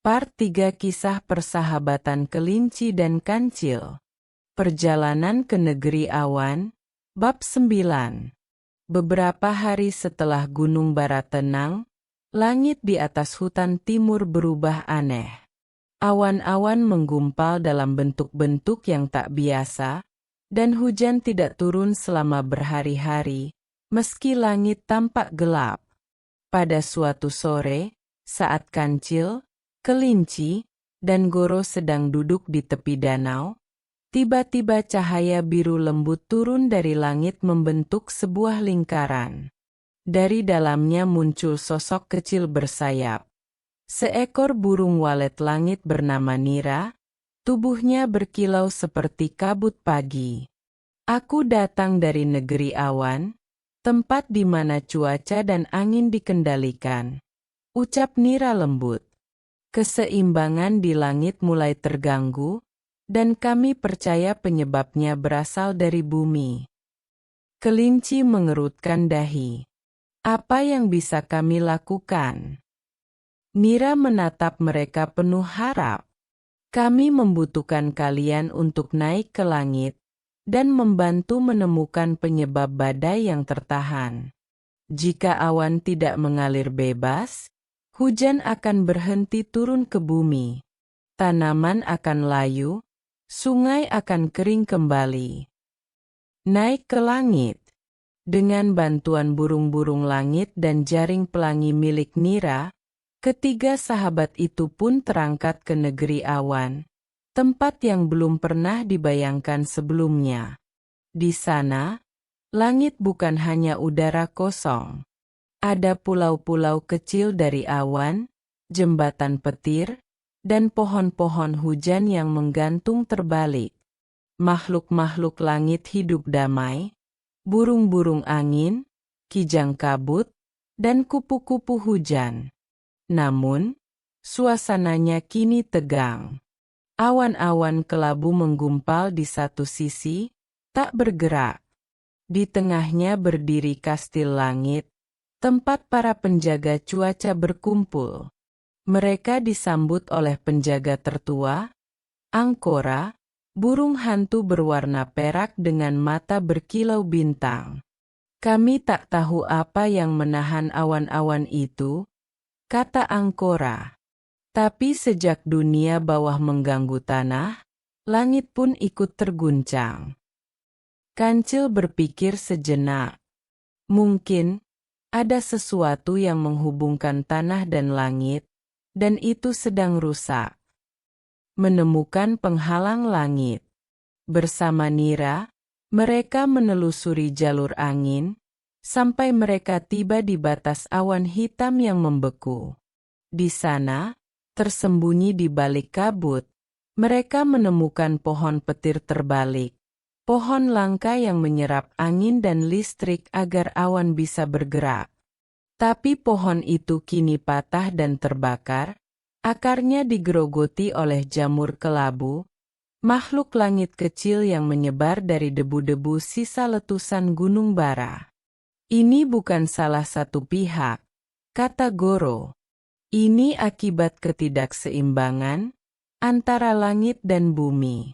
Part 3 Kisah Persahabatan Kelinci dan Kancil. Perjalanan ke Negeri Awan, Bab 9. Beberapa hari setelah Gunung Bara tenang, langit di atas hutan timur berubah aneh. Awan-awan menggumpal dalam bentuk-bentuk yang tak biasa, dan hujan tidak turun selama berhari-hari, meski langit tampak gelap. Pada suatu sore, saat Kancil, Kelinci, dan Goro sedang duduk di tepi danau, tiba-tiba cahaya biru lembut turun dari langit membentuk sebuah lingkaran. Dari dalamnya muncul sosok kecil bersayap. Seekor burung walet langit bernama Nira, tubuhnya berkilau seperti kabut pagi. Aku datang dari negeri awan, tempat di mana cuaca dan angin dikendalikan, ucap Nira lembut. Keseimbangan di langit mulai terganggu, dan kami percaya penyebabnya berasal dari bumi. Kelinci mengerutkan dahi. Apa yang bisa kami lakukan? Nira menatap mereka penuh harap. Kami membutuhkan kalian untuk naik ke langit dan membantu menemukan penyebab badai yang tertahan. Jika awan tidak mengalir bebas, hujan akan berhenti turun ke bumi. Tanaman akan layu, sungai akan kering kembali. Naik ke langit. Dengan bantuan burung-burung langit dan jaring pelangi milik Nira, ketiga sahabat itu pun terangkat ke negeri awan, tempat yang belum pernah dibayangkan sebelumnya. Di sana, langit bukan hanya udara kosong. Ada pulau-pulau kecil dari awan, jembatan petir, dan pohon-pohon hujan yang menggantung terbalik. Makhluk-makhluk langit hidup damai, burung-burung angin, kijang kabut, dan kupu-kupu hujan. Namun, suasananya kini tegang. Awan-awan kelabu menggumpal di satu sisi, tak bergerak. Di tengahnya berdiri kastil langit, tempat para penjaga cuaca berkumpul. Mereka disambut oleh penjaga tertua, Angkora, burung hantu berwarna perak dengan mata berkilau bintang. Kami tak tahu apa yang menahan awan-awan itu, kata Angkora. Tapi sejak dunia bawah mengganggu tanah, langit pun ikut terguncang. Kancil berpikir sejenak. Mungkin ada sesuatu yang menghubungkan tanah dan langit, dan itu sedang rusak. Menemukan penghalang langit. Bersama Nira, mereka menelusuri jalur angin, sampai mereka tiba di batas awan hitam yang membeku. Di sana, tersembunyi di balik kabut, mereka menemukan pohon petir terbalik. Pohon langka yang menyerap angin dan listrik agar awan bisa bergerak. Tapi pohon itu kini patah dan terbakar, akarnya digerogoti oleh jamur kelabu, makhluk langit kecil yang menyebar dari debu-debu sisa letusan Gunung Bara. Ini bukan salah satu pihak, kata Goro. Ini akibat ketidakseimbangan antara langit dan bumi.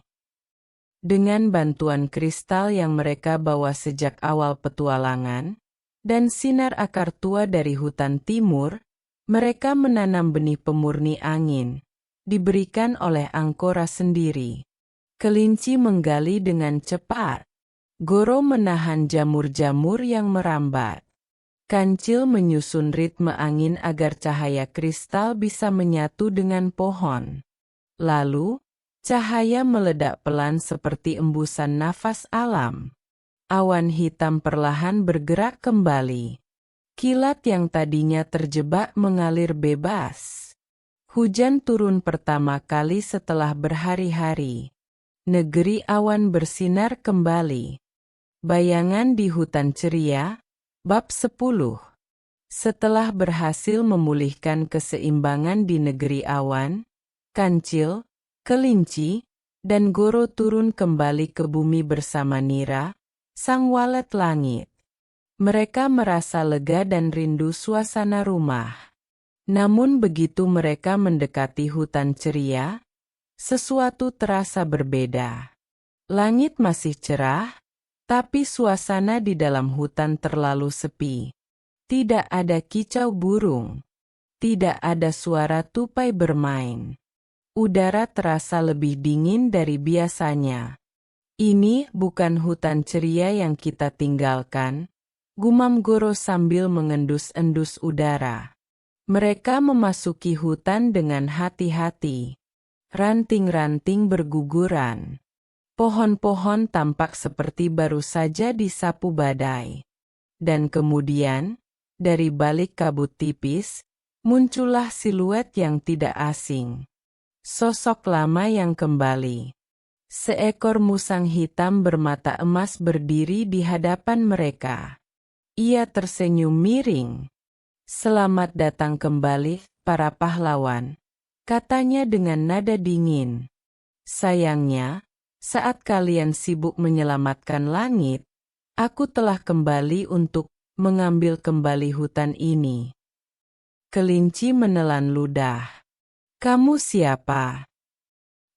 Dengan bantuan kristal yang mereka bawa sejak awal petualangan, dan sinar akar tua dari hutan timur, mereka menanam benih pemurni angin, diberikan oleh Angkora sendiri. Kelinci menggali dengan cepat. Goro menahan jamur-jamur yang merambat. Kancil menyusun ritme angin agar cahaya kristal bisa menyatu dengan pohon. Lalu, cahaya meledak pelan seperti embusan nafas alam. Awan hitam perlahan bergerak kembali. Kilat yang tadinya terjebak mengalir bebas. Hujan turun pertama kali setelah berhari-hari. Negeri awan bersinar kembali. Bayangan di hutan ceria, Bab 10. Setelah berhasil memulihkan keseimbangan di negeri awan, Kancil, Kelinci, dan Goro turun kembali ke bumi bersama Nira, sang walet langit. Mereka merasa lega dan rindu suasana rumah. Namun begitu mereka mendekati hutan ceria, sesuatu terasa berbeda. Langit masih cerah, tapi suasana di dalam hutan terlalu sepi. Tidak ada kicau burung. Tidak ada suara tupai bermain. Udara terasa lebih dingin dari biasanya. Ini bukan hutan ceria yang kita tinggalkan, gumam Goro sambil mengendus-endus udara. Mereka memasuki hutan dengan hati-hati. Ranting-ranting berguguran. Pohon-pohon tampak seperti baru saja disapu badai. Dan kemudian, dari balik kabut tipis, muncullah siluet yang tidak asing. Sosok lama yang kembali. Seekor musang hitam bermata emas berdiri di hadapan mereka. Ia tersenyum miring. "Selamat datang kembali, para pahlawan," katanya dengan nada dingin. "Sayangnya, saat kalian sibuk menyelamatkan langit, aku telah kembali untuk mengambil kembali hutan ini." Kelinci menelan ludah. "Kamu siapa?"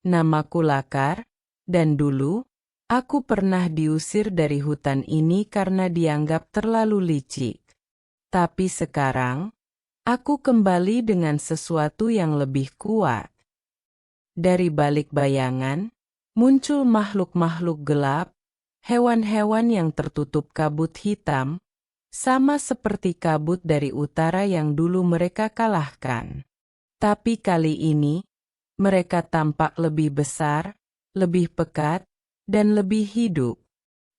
"Namaku Lakar, dan dulu, aku pernah diusir dari hutan ini karena dianggap terlalu licik. Tapi sekarang, aku kembali dengan sesuatu yang lebih kuat." Dari balik bayangan, muncul makhluk-makhluk gelap, hewan-hewan yang tertutup kabut hitam, sama seperti kabut dari utara yang dulu mereka kalahkan. Tapi kali ini, mereka tampak lebih besar, lebih pekat, dan lebih hidup.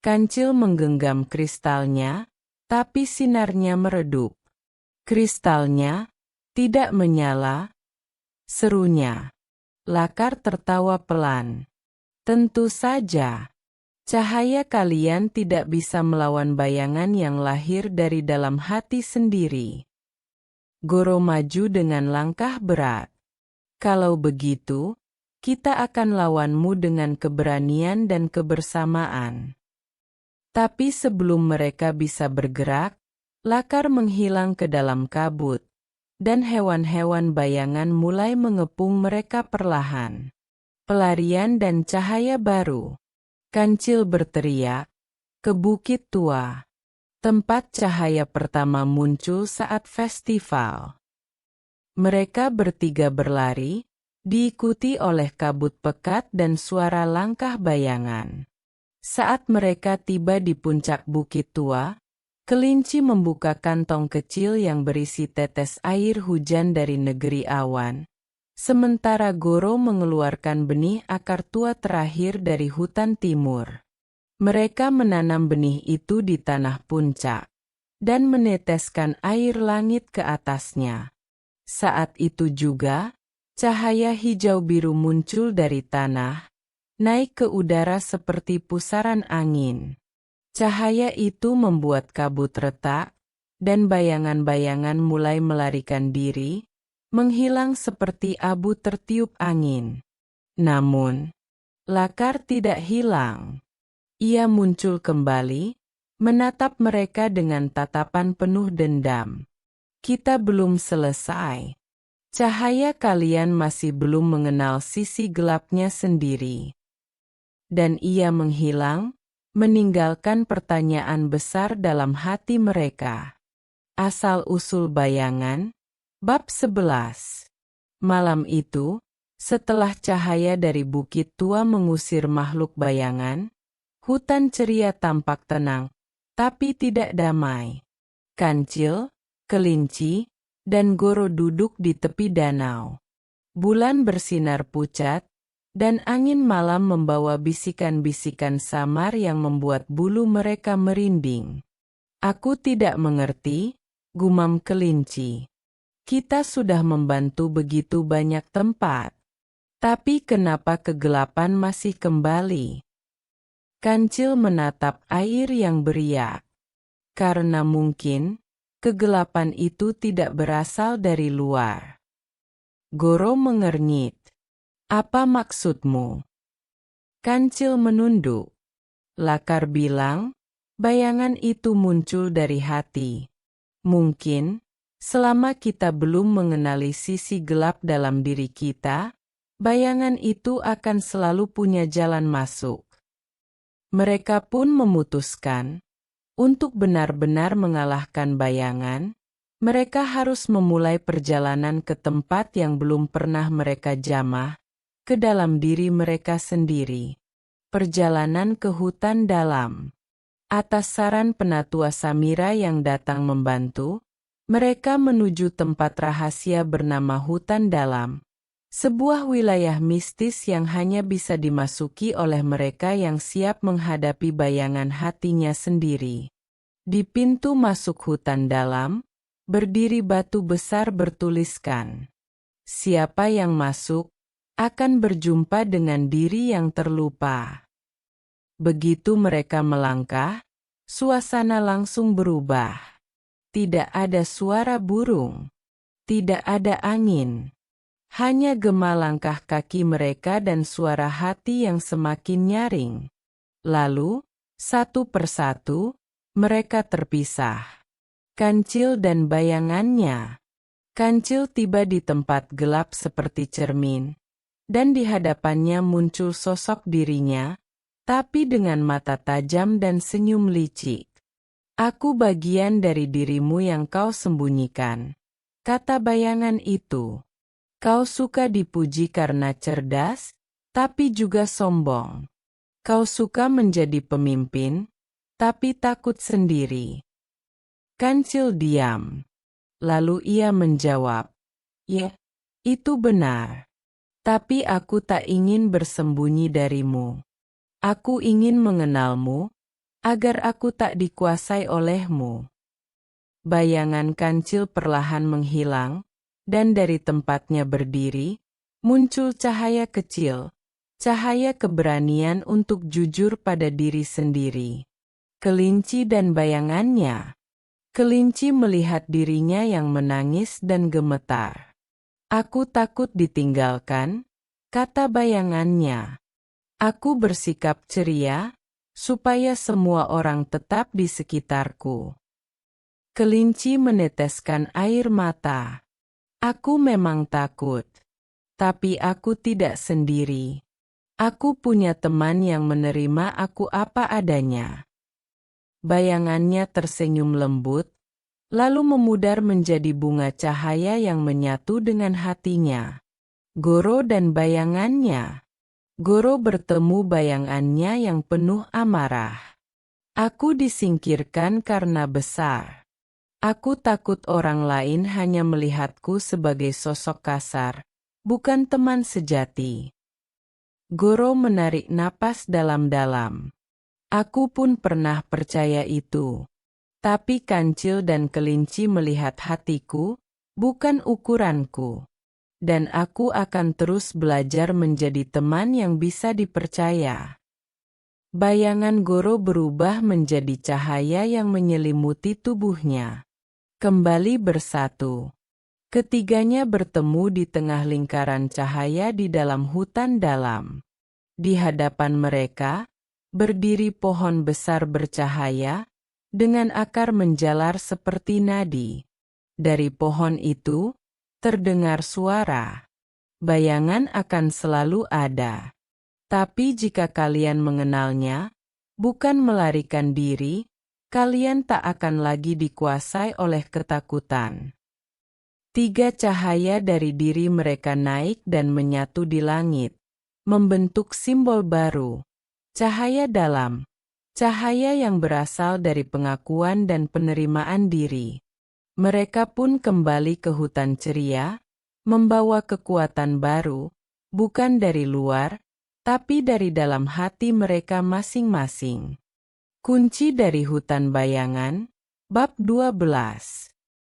Kancil menggenggam kristalnya, tapi sinarnya meredup. "Kristalnya tidak menyala," serunya. Lakar tertawa pelan. "Tentu saja. Cahaya kalian tidak bisa melawan bayangan yang lahir dari dalam hati sendiri." Goro maju dengan langkah berat. "Kalau begitu, kita akan lawanmu dengan keberanian dan kebersamaan." Tapi sebelum mereka bisa bergerak, Lakar menghilang ke dalam kabut, dan hewan-hewan bayangan mulai mengepung mereka perlahan. "Pelarian dan cahaya baru," Kancil berteriak, "ke Bukit Tua." Tempat cahaya pertama muncul saat festival. Mereka bertiga berlari, diikuti oleh kabut pekat dan suara langkah bayangan. Saat mereka tiba di puncak Bukit Tua, kelinci membuka kantong kecil yang berisi tetes air hujan dari negeri awan. Sementara Goro mengeluarkan benih akar tua terakhir dari hutan timur. Mereka menanam benih itu di tanah puncak, dan meneteskan air langit ke atasnya. Saat itu juga, cahaya hijau biru muncul dari tanah, naik ke udara seperti pusaran angin. Cahaya itu membuat kabut retak, dan bayangan-bayangan mulai melarikan diri, menghilang seperti abu tertiup angin. Namun, Lakar tidak hilang. Ia muncul kembali, menatap mereka dengan tatapan penuh dendam. "Kita belum selesai. Cahaya kalian masih belum mengenal sisi gelapnya sendiri." Dan ia menghilang, meninggalkan pertanyaan besar dalam hati mereka. Asal-usul bayangan, bab 11. Malam itu, setelah cahaya dari Bukit Tua mengusir makhluk bayangan, hutan ceria tampak tenang, tapi tidak damai. Kancil, kelinci, dan Goro duduk di tepi danau. Bulan bersinar pucat, dan angin malam membawa bisikan-bisikan samar yang membuat bulu mereka merinding. "Aku tidak mengerti," gumam kelinci. "Kita sudah membantu begitu banyak tempat. Tapi kenapa kegelapan masih kembali?" Kancil menatap air yang beriak. "Karena mungkin, kegelapan itu tidak berasal dari luar." Goro mengernyit. "Apa maksudmu?" Kancil menunduk. Lakar bilang, bayangan itu muncul dari hati. Mungkin, Selama kita belum mengenali sisi gelap dalam diri kita, bayangan itu akan selalu punya jalan masuk. Mereka pun memutuskan, untuk benar-benar mengalahkan bayangan, mereka harus memulai perjalanan ke tempat yang belum pernah mereka jamah, ke dalam diri mereka sendiri. Perjalanan ke hutan dalam. Atas saran Penatua Samira yang datang membantu, mereka menuju tempat rahasia bernama hutan dalam. Sebuah wilayah mistis yang hanya bisa dimasuki oleh mereka yang siap menghadapi bayangan hatinya sendiri. Di pintu masuk hutan dalam, berdiri batu besar bertuliskan, "Siapa yang masuk, akan berjumpa dengan diri yang terlupa." Begitu mereka melangkah, suasana langsung berubah. Tidak ada suara burung, tidak ada angin. Hanya gema langkah kaki mereka dan suara hati yang semakin nyaring. Lalu, satu persatu, mereka terpisah. Kancil dan bayangannya. Kancil tiba di tempat gelap seperti cermin, dan di hadapannya muncul sosok dirinya, tapi dengan mata tajam dan senyum licik. "Aku bagian dari dirimu yang kau sembunyikan," kata bayangan itu. "Kau suka dipuji karena cerdas, tapi juga sombong. Kau suka menjadi pemimpin, tapi takut sendiri." Kancil diam. Lalu ia menjawab, "Ya, itu benar. Tapi aku tak ingin bersembunyi darimu. Aku ingin mengenalmu, agar aku tak dikuasai olehmu." Bayangan Kancil perlahan menghilang, dan dari tempatnya berdiri, muncul cahaya kecil, cahaya keberanian untuk jujur pada diri sendiri. Kelinci dan bayangannya. Kelinci melihat dirinya yang menangis dan gemetar. "Aku takut ditinggalkan," kata bayangannya. "Aku bersikap ceria, supaya semua orang tetap di sekitarku." Kelinci meneteskan air mata. "Aku memang takut. Tapi aku tidak sendiri. Aku punya teman yang menerima aku apa adanya." Bayangannya tersenyum lembut, lalu memudar menjadi bunga cahaya yang menyatu dengan hatinya. Goro dan bayangannya. Goro bertemu bayangannya yang penuh amarah. "Aku disingkirkan karena besar. Aku takut orang lain hanya melihatku sebagai sosok kasar, bukan teman sejati." Goro menarik napas dalam-dalam. "Aku pun pernah percaya itu. Tapi Kancil dan Kelinci melihat hatiku, bukan ukuranku. Dan aku akan terus belajar menjadi teman yang bisa dipercaya." Bayangan Goro berubah menjadi cahaya yang menyelimuti tubuhnya. Kembali bersatu. Ketiganya bertemu di tengah lingkaran cahaya di dalam hutan dalam. Di hadapan mereka, berdiri pohon besar bercahaya, dengan akar menjalar seperti nadi. Dari pohon itu, terdengar suara, "Bayangan akan selalu ada. Tapi jika kalian mengenalnya, bukan melarikan diri, kalian tak akan lagi dikuasai oleh ketakutan." Tiga cahaya dari diri mereka naik dan menyatu di langit, membentuk simbol baru. Cahaya dalam. Cahaya yang berasal dari pengakuan dan penerimaan diri. Mereka pun kembali ke hutan ceria, membawa kekuatan baru, bukan dari luar, tapi dari dalam hati mereka masing-masing. Kunci dari hutan bayangan, bab 12.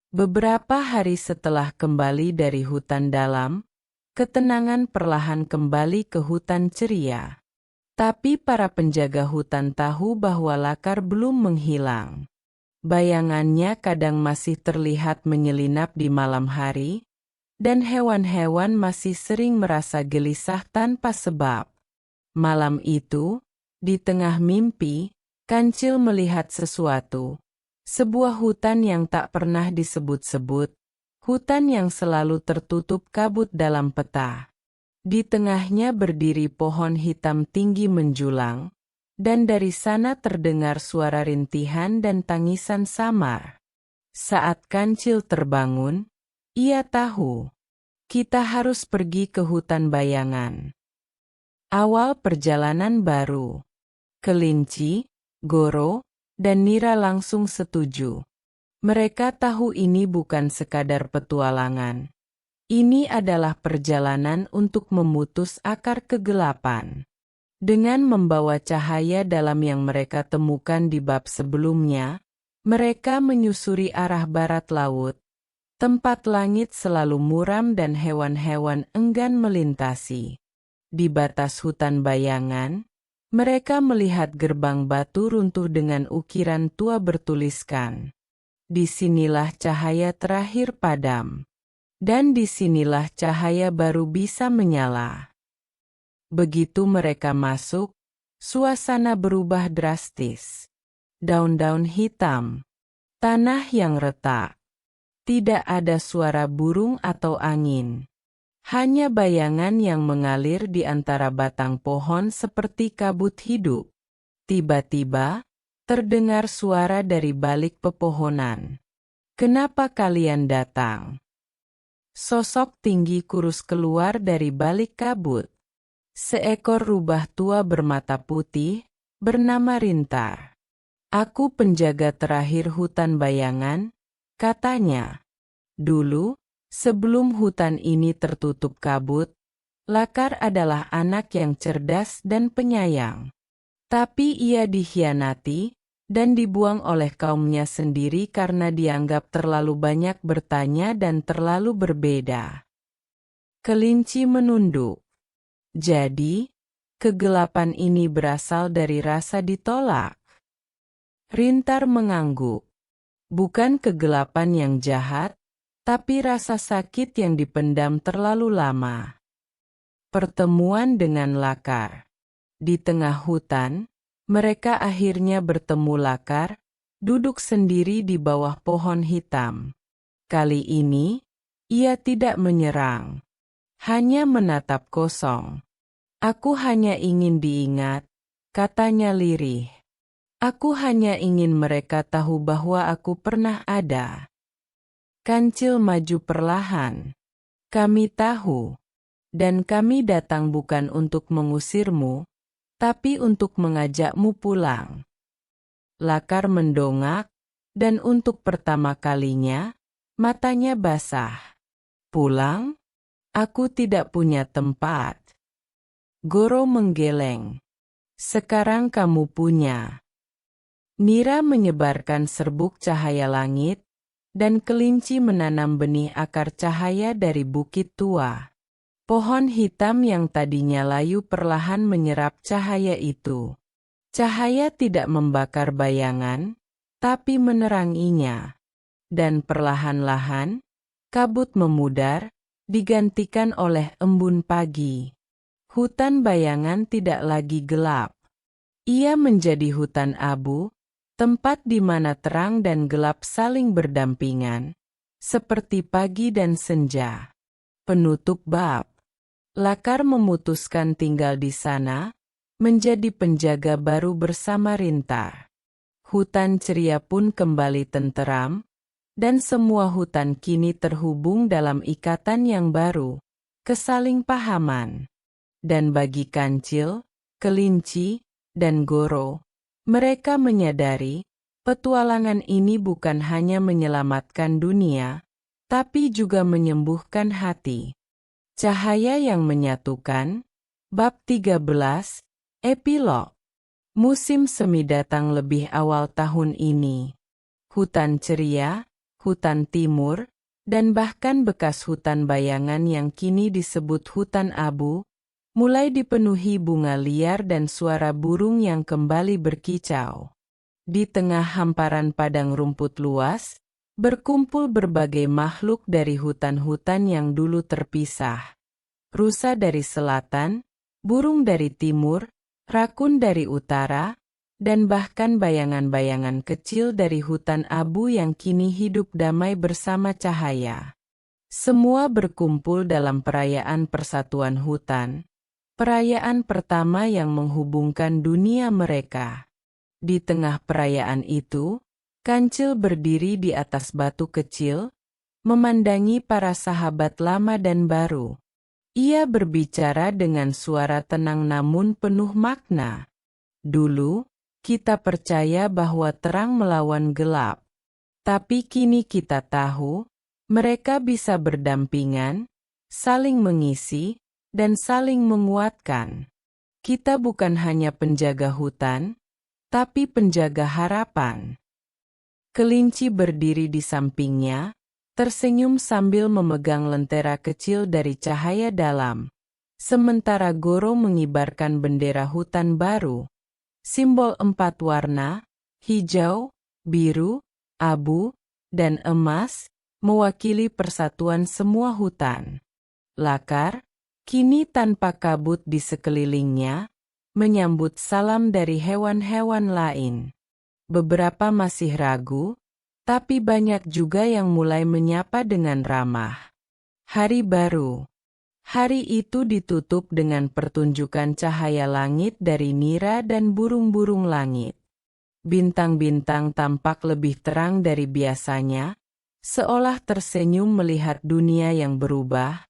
Beberapa hari setelah kembali dari hutan dalam, ketenangan perlahan kembali ke hutan ceria. Tapi para penjaga hutan tahu bahwa lakar belum menghilang. Bayangannya kadang masih terlihat menyelinap di malam hari, dan hewan-hewan masih sering merasa gelisah tanpa sebab. Malam itu, di tengah mimpi, Kancil melihat sesuatu. Sebuah hutan yang tak pernah disebut-sebut, hutan yang selalu tertutup kabut dalam peta. Di tengahnya berdiri pohon hitam tinggi menjulang, dan dari sana terdengar suara rintihan dan tangisan samar. Saat Kancil terbangun, ia tahu, kita harus pergi ke hutan bayangan. Awal perjalanan baru. Kelinci, Goro, dan Nira langsung setuju. Mereka tahu ini bukan sekadar petualangan. Ini adalah perjalanan untuk memutus akar kegelapan. Dengan membawa cahaya dalam yang mereka temukan di bab sebelumnya, mereka menyusuri arah barat laut, tempat langit selalu muram dan hewan-hewan enggan melintasi. Di batas hutan bayangan, mereka melihat gerbang batu runtuh dengan ukiran tua bertuliskan, "Disinilah cahaya terakhir padam." Dan disinilah cahaya baru bisa menyala. Begitu mereka masuk, suasana berubah drastis. Daun-daun hitam, tanah yang retak. Tidak ada suara burung atau angin. Hanya bayangan yang mengalir di antara batang pohon seperti kabut hidup. Tiba-tiba, terdengar suara dari balik pepohonan. "Kenapa kalian datang?" Sosok tinggi kurus keluar dari balik kabut. Seekor rubah tua bermata putih, bernama Rintar. "Aku penjaga terakhir hutan bayangan," katanya. "Dulu, sebelum hutan ini tertutup kabut, Lakar adalah anak yang cerdas dan penyayang. Tapi ia dikhianati dan dibuang oleh kaumnya sendiri karena dianggap terlalu banyak bertanya dan terlalu berbeda." Kelinci menunduk. "Jadi, kegelapan ini berasal dari rasa ditolak?" Rintar mengangguk. "Bukan kegelapan yang jahat, tapi rasa sakit yang dipendam terlalu lama." Pertemuan dengan Lakar. Di tengah hutan, mereka akhirnya bertemu Lakar, duduk sendiri di bawah pohon hitam. Kali ini, ia tidak menyerang. Hanya menatap kosong. "Aku hanya ingin diingat," katanya lirih. "Aku hanya ingin mereka tahu bahwa aku pernah ada." Kancil maju perlahan. "Kami tahu. Dan kami datang bukan untuk mengusirmu, tapi untuk mengajakmu pulang." Lakar mendongak, dan untuk pertama kalinya, matanya basah. "Pulang? Aku tidak punya tempat." Goro menggeleng. "Sekarang kamu punya." Nira menyebarkan serbuk cahaya langit, dan kelinci menanam benih akar cahaya dari bukit tua. Pohon hitam yang tadinya layu perlahan menyerap cahaya itu. Cahaya tidak membakar bayangan, tapi meneranginya. Dan perlahan-lahan, kabut memudar, digantikan oleh embun pagi. Hutan bayangan tidak lagi gelap. Ia menjadi hutan abu, tempat di mana terang dan gelap saling berdampingan, seperti pagi dan senja. Penutup bab. Lakar memutuskan tinggal di sana, menjadi penjaga baru bersama Rintar. Hutan ceria pun kembali tenteram, dan semua hutan kini terhubung dalam ikatan yang baru, kesalingpahaman. Dan bagi Kancil, Kelinci, dan Goro, mereka menyadari, petualangan ini bukan hanya menyelamatkan dunia, tapi juga menyembuhkan hati. Cahaya yang menyatukan. Bab 13, Epilog. Musim semi datang lebih awal tahun ini. Hutan ceria, hutan timur, dan bahkan bekas hutan bayangan yang kini disebut hutan abu, mulai dipenuhi bunga liar dan suara burung yang kembali berkicau. Di tengah hamparan padang rumput luas, berkumpul berbagai makhluk dari hutan-hutan yang dulu terpisah. Rusa dari selatan, burung dari timur, rakun dari utara, dan bahkan bayangan-bayangan kecil dari hutan abu yang kini hidup damai bersama cahaya. Semua berkumpul dalam perayaan persatuan hutan, perayaan pertama yang menghubungkan dunia mereka. Di tengah perayaan itu, Kancil berdiri di atas batu kecil, memandangi para sahabat lama dan baru. Ia berbicara dengan suara tenang namun penuh makna. Dulu, kita percaya bahwa terang melawan gelap. Tapi kini kita tahu, mereka bisa berdampingan, saling mengisi, dan saling menguatkan. Kita bukan hanya penjaga hutan, tapi penjaga harapan. Kelinci berdiri di sampingnya, tersenyum sambil memegang lentera kecil dari cahaya dalam. Sementara Goro mengibarkan bendera hutan baru. Simbol 4 warna, hijau, biru, abu, dan emas, mewakili persatuan semua hutan. Lakar, kini tanpa kabut di sekelilingnya, menyambut salam dari hewan-hewan lain. Beberapa masih ragu, tapi banyak juga yang mulai menyapa dengan ramah. Hari baru. Hari itu ditutup dengan pertunjukan cahaya langit dari nira dan burung-burung langit. Bintang-bintang tampak lebih terang dari biasanya, seolah tersenyum melihat dunia yang berubah,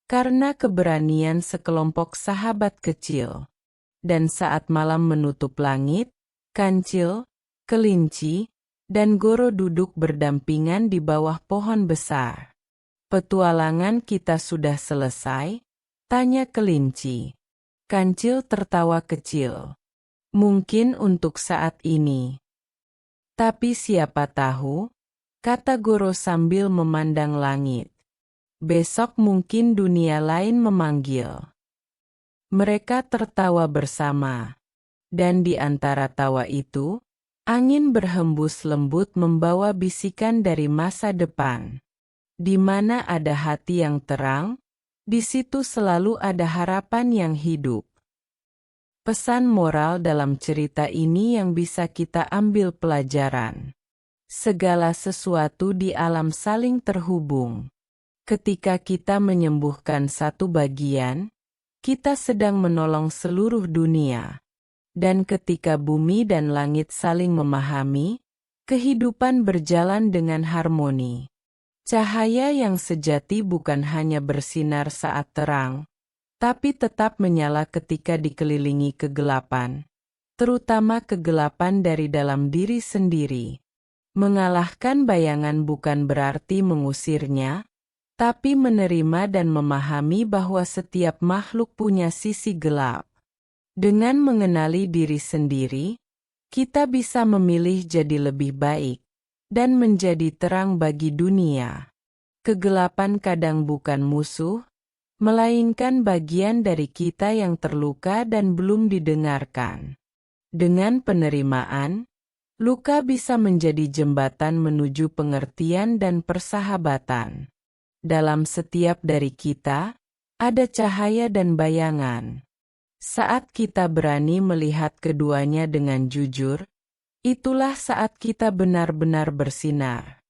karena keberanian sekelompok sahabat kecil. Dan saat malam menutup langit, Kancil, Kelinci, dan Goro duduk berdampingan di bawah pohon besar. "Petualangan kita sudah selesai?" tanya Kelinci. Kancil tertawa kecil. "Mungkin untuk saat ini. Tapi siapa tahu?" kata Goro sambil memandang langit. "Besok mungkin dunia lain memanggil." Mereka tertawa bersama. Dan di antara tawa itu, angin berhembus lembut membawa bisikan dari masa depan. Di mana ada hati yang terang, di situ selalu ada harapan yang hidup. Pesan moral dalam cerita ini yang bisa kita ambil pelajaran. Segala sesuatu di alam saling terhubung. Ketika kita menyembuhkan satu bagian, kita sedang menolong seluruh dunia. Dan ketika bumi dan langit saling memahami, kehidupan berjalan dengan harmoni. Cahaya yang sejati bukan hanya bersinar saat terang, tapi tetap menyala ketika dikelilingi kegelapan, terutama kegelapan dari dalam diri sendiri. Mengalahkan bayangan bukan berarti mengusirnya, tapi menerima dan memahami bahwa setiap makhluk punya sisi gelap. Dengan mengenali diri sendiri, kita bisa memilih jadi lebih baik dan menjadi terang bagi dunia. Kegelapan kadang bukan musuh, melainkan bagian dari kita yang terluka dan belum didengarkan. Dengan penerimaan, luka bisa menjadi jembatan menuju pengertian dan persahabatan. Dalam setiap dari kita, ada cahaya dan bayangan. Saat kita berani melihat keduanya dengan jujur, itulah saat kita benar-benar bersinar.